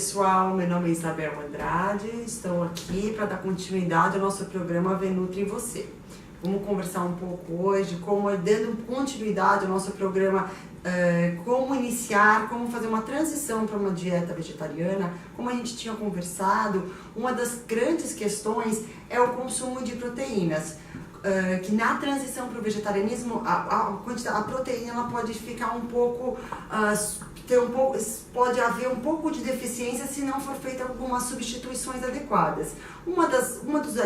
pessoal, meu nome é Isabel Andrade, estou aqui para dar continuidade ao nosso programa Venutre em Você. Vamos conversar um pouco hoje, dando continuidade ao nosso programa, como iniciar, como fazer uma transição para uma dieta vegetariana. Como a gente tinha conversado, uma das grandes questões é o consumo de proteínas. Que na transição para o vegetarianismo, a proteína ela pode ficar um pouco, pode haver um pouco de deficiência se não for feita algumas substituições adequadas. Os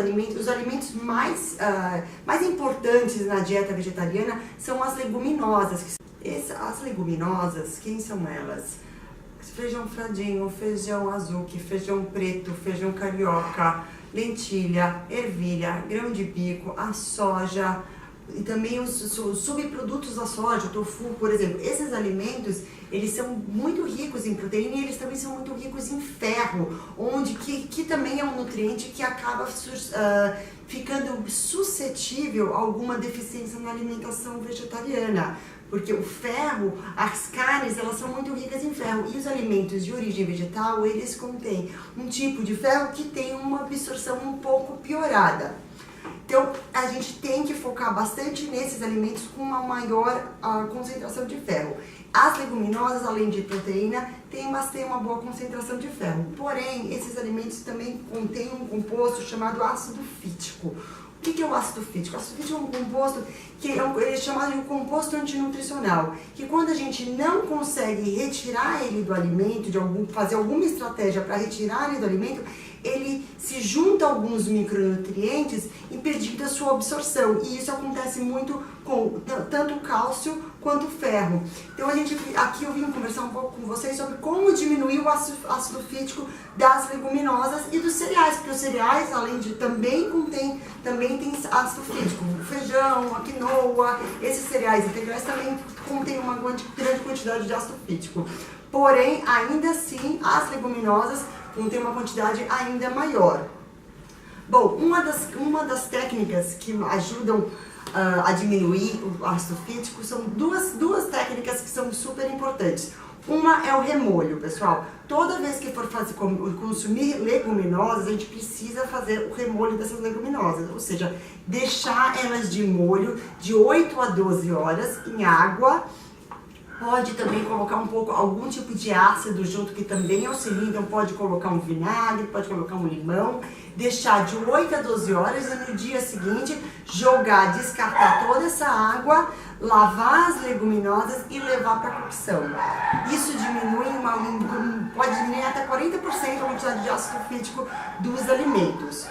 alimentos mais importantes na dieta vegetariana são as leguminosas. As leguminosas, quem são elas? Feijão fradinho, feijão azuki, feijão preto, feijão carioca, lentilha, ervilha, grão de bico, a soja e também os subprodutos da soja, o tofu, por exemplo. Esses alimentos, eles são muito ricos em proteína e eles também são muito ricos em ferro, que também é um nutriente que acaba ficando suscetível a alguma deficiência na alimentação vegetariana. Porque o ferro, as carnes, elas são muito ricas em ferro. E os alimentos de origem vegetal, eles contêm um tipo de ferro que tem uma absorção um pouco piorada. Então, a gente tem que focar bastante nesses alimentos com uma maior concentração de ferro. As leguminosas, além de proteína, têm uma boa concentração de ferro. Porém, esses alimentos também contêm um composto chamado ácido fítico. O que é o ácido fítico? O ácido fítico é um composto que é chamado de um composto antinutricional, que quando a gente não consegue retirar ele do alimento, fazer alguma estratégia para retirar ele do alimento, ele se junta a alguns micronutrientes impedindo a sua absorção. E isso acontece muito com tanto o cálcio quanto o ferro. Então aqui eu vim conversar um pouco com vocês sobre como diminuir o ácido fítico das leguminosas e dos cereais, porque os cereais, além de também tem ácido fítico. O feijão, a quinoa, esses cereais integrais também contêm uma grande quantidade de ácido fítico. Porém, ainda assim, as leguminosas contêm uma quantidade ainda maior. Bom, uma das técnicas que ajudam a diminuir o ácido fítico são duas técnicas que são super importantes. Uma é o remolho, pessoal. Toda vez que for consumir leguminosas, a gente precisa fazer o remolho dessas leguminosas, ou seja, deixar elas de molho de 8 a 12 horas em água. Pode também colocar algum tipo de ácido junto, que também auxilia, então pode colocar um vinagre, pode colocar um limão, deixar de 8 a 12 horas e no dia seguinte descartar toda essa água, lavar as leguminosas e levar para cocção. Isso pode diminuir até 40% a quantidade de ácido fítico dos alimentos.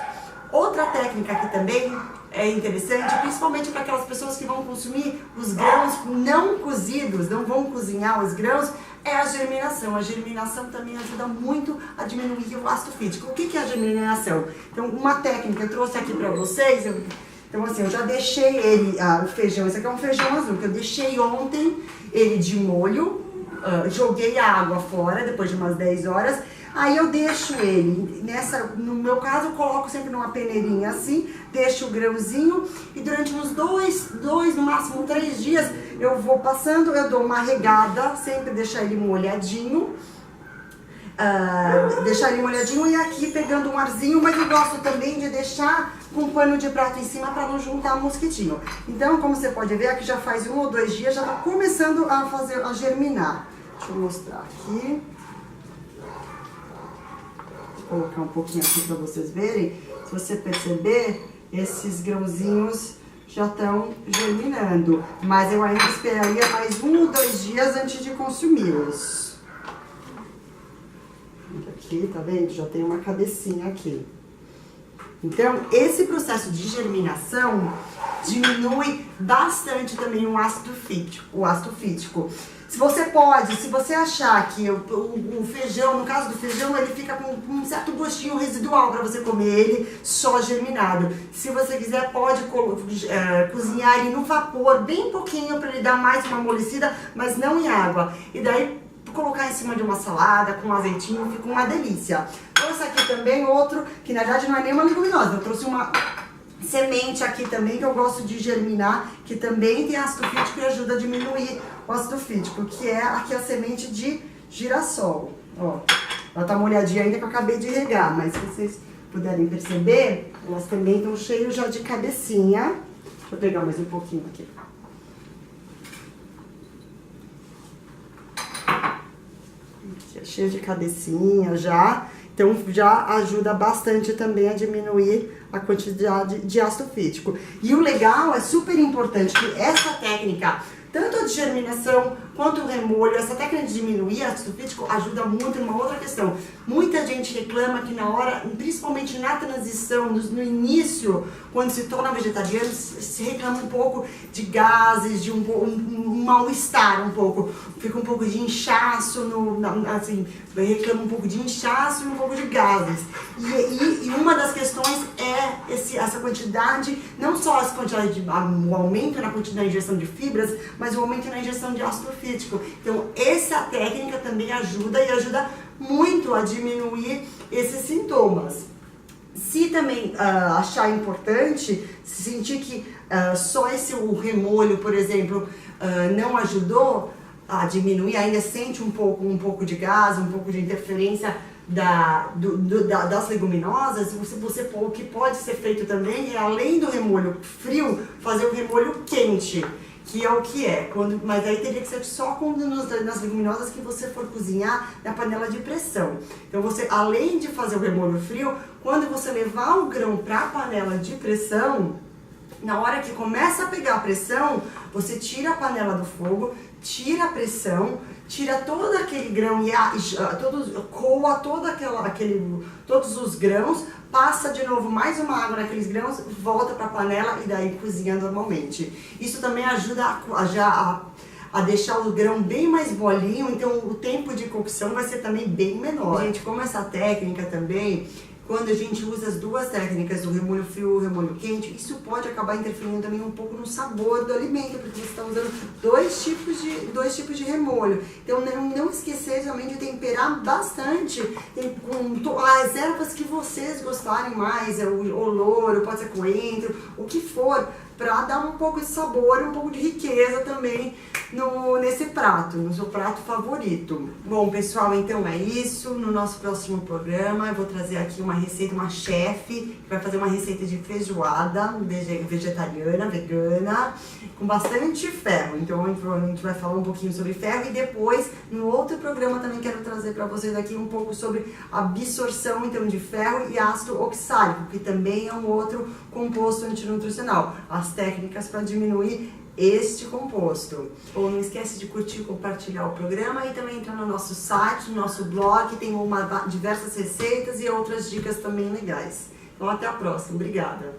Outra técnica que também é interessante, principalmente para aquelas pessoas que vão consumir os grãos não cozidos, não vão cozinhar os grãos, é a germinação. A germinação também ajuda muito a diminuir o ácido fítico. O que é a germinação? Então, uma técnica eu trouxe aqui para vocês. Então, assim, eu já deixei o feijão, esse aqui é um feijão azul, que eu deixei ontem ele de molho, joguei a água fora depois de umas 10 horas. Aí eu deixo ele, no meu caso eu coloco sempre numa peneirinha assim, deixo o grãozinho e durante uns dois, no máximo 3 dias, eu vou passando, eu dou uma regada, sempre deixar ele molhadinho, e aqui pegando um arzinho, mas eu gosto também de deixar com um pano de prato em cima para não juntar mosquitinho. Então, como você pode ver, aqui já faz 1 ou 2 dias, já está começando a germinar. Deixa eu mostrar aqui. Vou colocar um pouquinho aqui para vocês verem. Se você perceber, esses grãozinhos já estão germinando, mas eu ainda esperaria mais 1 ou 2 dias antes de consumi-los. Aqui, tá vendo? Já tem uma cabecinha aqui. Então, esse processo de germinação diminui bastante também o ácido fítico. Se você achar que o feijão, no caso do feijão, ele fica com um certo gostinho residual para você comer ele só germinado. Se você quiser, pode cozinhar ele no vapor, bem pouquinho, para ele dar mais uma amolecida, mas não em água. E daí, colocar em cima de uma salada com azeitinho, fica uma delícia. Trouxe aqui também outro, que na verdade não é nem uma leguminosa, eu trouxe uma semente aqui também, que eu gosto de germinar, que também tem ácido fítico e ajuda a diminuir o ácido fítico, que é aqui a semente de girassol. Ó, Ela tá molhadinha ainda que eu acabei de regar, mas se vocês puderem perceber, elas também estão cheias já de cabecinha. Deixa eu pegar mais um pouquinho aqui. Cheio de cabecinha já, então já ajuda bastante também a diminuir a quantidade de ácido fítico. E o legal, é super importante que essa técnica, tanto a de germinação quanto o remolho, essa técnica de diminuir ácido fítico ajuda muito numa outra questão. Muita gente reclama que na hora, principalmente na transição, no início, quando se torna vegetariano, se reclama um pouco de gases, de um mal-estar um pouco. Fica um pouco de inchaço, assim, reclama um pouco de inchaço e um pouco de gases. E uma das questões é essa quantidade, não só essa quantidade o aumento na quantidade de ingestão de fibras, mas o aumento na ingestão de ácido fítico. Então, essa técnica também ajuda e ajuda muito a diminuir esses sintomas. Se também achar importante, se sentir que só o remolho, por exemplo, não ajudou a diminuir, ainda sente um pouco de gás, um pouco de interferência das leguminosas, o que pode ser feito também é, além do remolho frio, fazer o remolho quente, que é o que é. Mas aí teria que ser só nas leguminosas que você for cozinhar na panela de pressão. Então você, além de fazer o remolho frio, quando você levar o grão para a panela de pressão, na hora que começa a pegar a pressão, você tira a panela do fogo, tira a pressão, tira todo aquele grão e coa todos os grãos, passa de novo mais uma água naqueles grãos, volta para a panela e daí cozinha normalmente. Isso também ajuda a deixar o grão bem mais bolinho, então o tempo de cocção vai ser também bem menor. Gente, como essa técnica também, quando a gente usa as duas técnicas, o remolho frio e o remolho quente, isso pode acabar interferindo também um pouco no sabor do alimento, porque você está usando dois tipos de remolho. Então não esquecer também de temperar bastante com as ervas que vocês gostarem mais, o louro, pode ser coentro, o que for, para dar um pouco de sabor, um pouco de riqueza também nesse prato, no seu prato favorito. Bom, pessoal, então é isso. No nosso próximo programa eu vou trazer aqui uma receita, uma chefe que vai fazer uma receita de feijoada vegetariana, vegana, com bastante ferro. Então a gente vai falar um pouquinho sobre ferro e depois, no outro programa, também quero trazer para vocês aqui um pouco sobre absorção então de ferro e ácido oxálico, que também é um outro composto antinutricional. As técnicas para diminuir este composto. Ou não esquece de curtir e compartilhar o programa e também entrar no nosso site, no nosso blog, tem diversas receitas e outras dicas também legais. Então até a próxima, obrigada!